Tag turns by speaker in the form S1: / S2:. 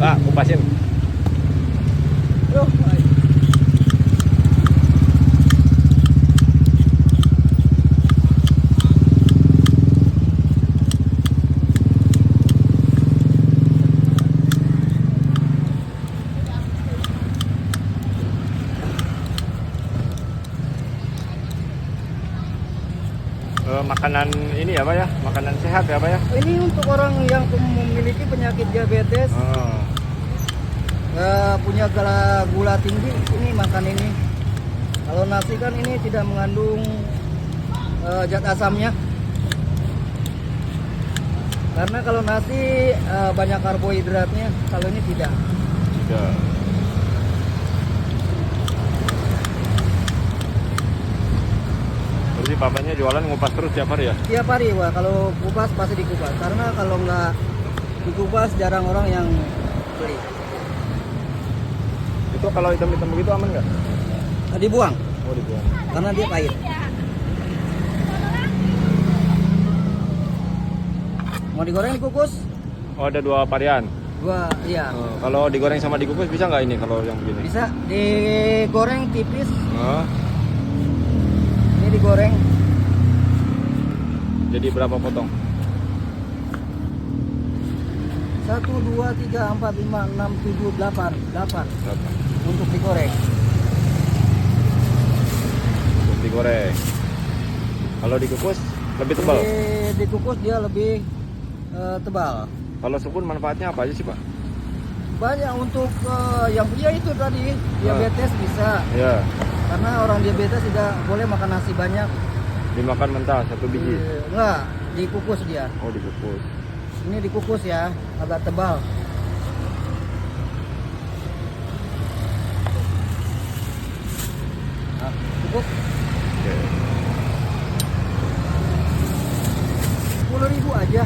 S1: Pak, kupasin.
S2: Aduh,
S1: Makanan ini ya Pak ya, makanan sehat ya Pak ya.
S2: ini untuk orang yang memiliki penyakit diabetes, punya gula tinggi, ini makan ini. Kalau nasi kan ini tidak mengandung zat asamnya. Karena kalau nasi banyak karbohidratnya, kalau ini tidak.
S1: Tidak. Berarti papanya jualan ngupas terus tiap hari ya?
S2: Tiap hari, wah, kalau kupas pasti dikupas. Karena kalau nggak dikupas jarang orang yang beli.
S1: Itu kalau hitam-hitam begitu aman nggak?
S2: Dibuang,
S1: Oh dibuang.
S2: karena dia pahit. Mau digoreng dikukus?
S1: Oh ada dua varian.
S2: Gua, iya.
S1: Kalau digoreng sama dikukus bisa nggak ini kalau yang begini?
S2: Bisa digoreng tipis,
S1: Oh,
S2: ini digoreng.
S1: jadi berapa potong?
S2: 1, 2, 3, 4, 5, 6, 7, 8
S1: Berapa?
S2: untuk digoreng.
S1: Untuk digoreng. Kalau dikukus lebih tebal.
S2: Dikukus dia lebih tebal.
S1: Kalau sukun manfaatnya apa aja sih Pak?
S2: Banyak untuk yang punya itu tadi diabetes bisa.
S1: Ya,
S2: Karena orang diabetes tidak boleh makan nasi banyak.
S1: dimakan mentah satu biji.
S2: Enggak, dikukus dia.
S1: Oh dikukus.
S2: Ini dikukus ya, agak tebal. Nah, cukup.
S1: Oke.
S2: 10.000 aja.